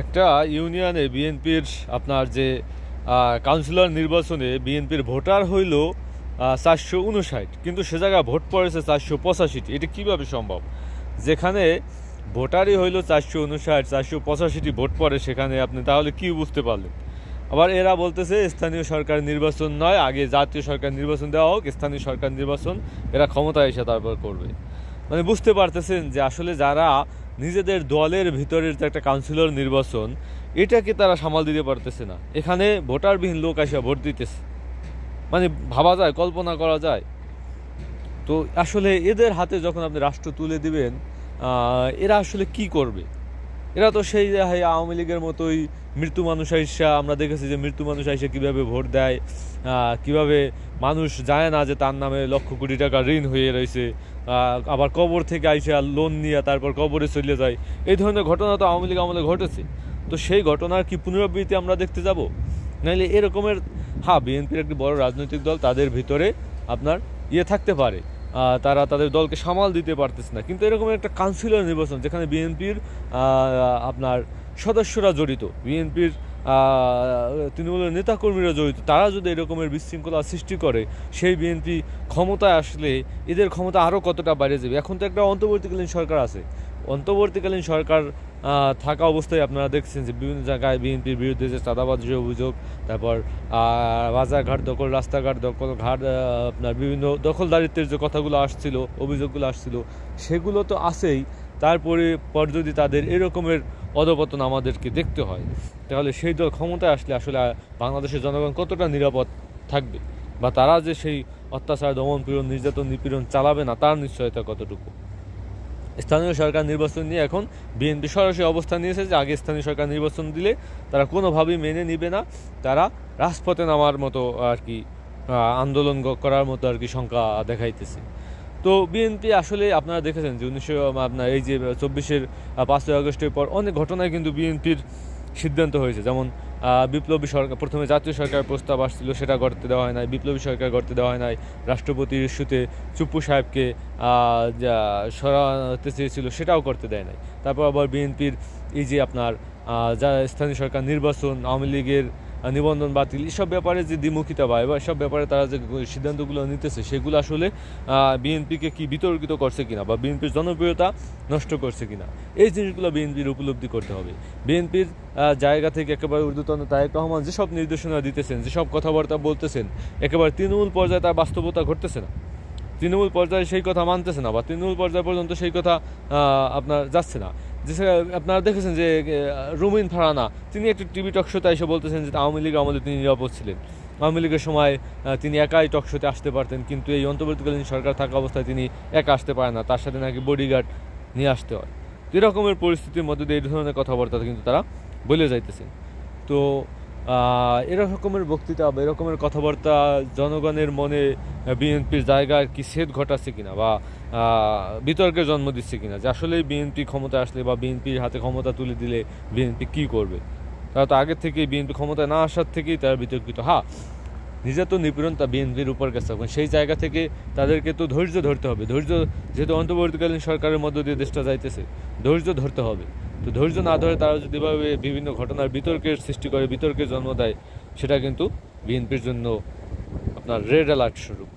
একটা ইউনিয়নে বিএনপির আপনার যে কাউন্সিলর নির্বাচনে বিএনপির ভোটার হইল 459, কিন্তু সে জায়গায় ভোট পড়েছে 485টি। এটা কীভাবে সম্ভব? যেখানে ভোটারই হইল 459, 485টি ভোট পড়ে সেখানে আপনি তাহলে কি বুঝতে পারলেন? আবার এরা বলতেছে স্থানীয় সরকার নির্বাচন নয়, আগে জাতীয় সরকার নির্বাচন দেওয়া হোক, স্থানীয় সরকার নির্বাচন এরা ক্ষমতায় এসে তারপর করবে। মানে বুঝতে পারতেছেন যে আসলে যারা নিজেদের দলের ভিতরের যে একটা কাউন্সিলর নির্বাচন, এটাকে তারা সামাল দিতে পারতেছে না। এখানে ভোটারবিহীন লোক আসে ভোট দিতেছে, মানে ভাবা যায়, কল্পনা করা যায়? তো আসলে এদের হাতে যখন আপনি রাষ্ট্র তুলে দিবেন, এরা আসলে কি করবে? এরা তো সেই আওয়ামী লীগের মতোই মৃত্যু মানুষ আইসা, আমরা দেখেছি যে মৃত্যু মানুষ আইসা কীভাবে ভোট দেয়, কিভাবে মানুষ যায় না যে তার নামে লক্ষ কোটি টাকা ঋণ হয়ে রয়েছে, আবার কবর থেকে আইসা লোন নিয়ে তারপর কবরে চলে যায়। এই ধরনের ঘটনা তো আওয়ামী লীগ আমলে ঘটেছে। তো সেই ঘটনার কি পুনরাবৃত্তি আমরা দেখতে যাব? নাহলে এরকমের, বিএনপির একটি বড় রাজনৈতিক দল, তাদের ভিতরে আপনার থাকতে পারে, তারা তাদের দলকে সামাল দিতে পারতেছে না, কিন্তু এরকম একটা কাউন্সিলর নির্বাচন যেখানে বিএনপির আপনার সদস্যরা জড়িত, বিএনপির তৃণমূলের নেতাকর্মীরা জড়িত, তারা যদি এরকমের বিশৃঙ্খলা সৃষ্টি করে, সেই বিএনপি ক্ষমতায় আসলে এদের ক্ষমতা আরও কতটা বাইরে যাবে। এখন তো একটা অন্তর্বর্তীকালীন সরকার আছে, অন্তর্বর্তীকালীন সরকার থাকা অবস্থায় আপনারা দেখছেন যে বিভিন্ন জায়গায় বিএনপির বিরুদ্ধে যে চাঁদাবাজির অভিযোগ, তারপর বাজারঘাট দখল, রাস্তাঘাট দখল, আপনার বিভিন্ন দখলদারিত্বের যে কথাগুলো আসছিল, অভিযোগগুলো আসছিল, সেগুলো তো আছেই। তারপরে যদি তাদের এরকমের অধপতন আমাদেরকে দেখতে হয়, তাহলে সেই দল ক্ষমতায় আসলে আসলে বাংলাদেশের জনগণ কতটা নিরাপদ থাকবে, বা তারা যে সেই অত্যাচার, দমন পীড়ন, নির্যাতন, নিপীড়ন চালাবে না, তার নিশ্চয়তা কতটুকু? স্থানীয় সরকার নির্বাচন নিয়ে এখন বিএনপি সরাসরি অবস্থান নিয়েছে যে আগে স্থানীয় সরকার নির্বাচন দিলে তারা কোনোভাবেই মেনে নিবে না, তারা রাজপথে নামার মতো আর কি আন্দোলন করার মতো আর কি সংখ্যা দেখাইতেছে। তো বিএনপি আসলে আপনারা দেখেছেন যে আপনার এই যে 24-এর 5ই আগস্টের পর অনেক ঘটনায় কিন্তু বিএনপির সিদ্ধান্ত হয়েছে। যেমন বিপ্লবী সরকার, প্রথমে জাতীয় সরকারের প্রস্তাব আসছিল, সেটা করতে দেওয়া হয় নাই। বিপ্লবী সরকার করতে দেওয়া হয় নাই। রাষ্ট্রপতির ইস্যুতে চুপ্পু সাহেবকে সরাতে চেয়েছিল, সেটাও করতে দেয় নাই। তারপর আবার বিএনপির এই যে আপনার যা স্থানীয় সরকার নির্বাচন, আওয়ামী লীগের নিবন্ধন বাতিল, এসব ব্যাপারে যে দ্বিমুখিতা বা এসব ব্যাপারে তারা যে সিদ্ধান্তগুলো নিতেছে, সেগুলো আসলে বিএনপিকে কি বিতর্কিত করছে কিনা, বা বিএনপির জনপ্রিয়তা নষ্ট করছে কিনা, এই জিনিসগুলো বিএনপির উপলব্ধি করতে হবে। বিএনপির জায়গা থেকে একেবারে ঊর্ধ্বতন তারেক রহমান যেসব নির্দেশনা দিতেছেন, যেসব কথাবার্তা বলতেছেন, একেবারে তৃণমূল পর্যায়ে তার বাস্তবতা ঘটতেছে না। তৃণমূল পর্যায়ে সেই কথা মানতেছে না, বা তৃণমূল পর্যায় পর্যন্ত সেই কথা আপনার যাচ্ছে না। যে আপনারা দেখেছেন যে রুমিন ফারহানা, তিনি একটি টিভি টকশোতে এসে বলতেছেন যে আওয়ামী লীগ আমাদের তিনি নিরাপদ ছিলেন, আওয়ামী লীগের সময় তিনি একাই টকশোতে আসতে পারতেন, কিন্তু এই অন্তর্বর্তীকালীন সরকার থাকা অবস্থায় তিনি একা আসতে পারেন না, তার সাথে নাকি বডিগার্ড নিয়ে আসতে হয়। তো এরকমের পরিস্থিতির মধ্যে দিয়ে এই ধরনের কথাবার্তা কিন্তু তারা বলে যাইতেছেন। তো এরকমের বক্তৃতা বা এরকমের কথাবার্তা জনগণের মনে বিএনপির জায়গায় কি ছেদ ঘটাচ্ছে কিনা, বা বিতর্কের জন্ম দিচ্ছে কিনা, যে আসলে বিএনপি ক্ষমতা আসলে বা বিএনপির হাতে ক্ষমতা তুলে দিলে বিএনপি কি করবে। তারা তো আগের থেকেই বিএনপি ক্ষমতায় না আসার থেকেই তারা বিতর্কিত। নির্যাতন, নিপীড়ন তা বিএনপির উপর গেছে, সেই জায়গা থেকে তাদেরকে তো ধৈর্য ধরতে হবে। ধৈর্য, যেহেতু অন্তর্বর্তীকালীন সরকারের মধ্য দিয়ে দেশটা যাইতেছে, ধৈর্য ধরতে হবে। তো ধৈর্য না ধরে তারা যদি এভাবে বিভিন্ন ঘটনার বিতর্কের সৃষ্টি করে, বিতর্কের জন্ম দেয়, সেটা কিন্তু বিএনপির জন্য আপনার রেড অ্যালার্ট স্বরূপ।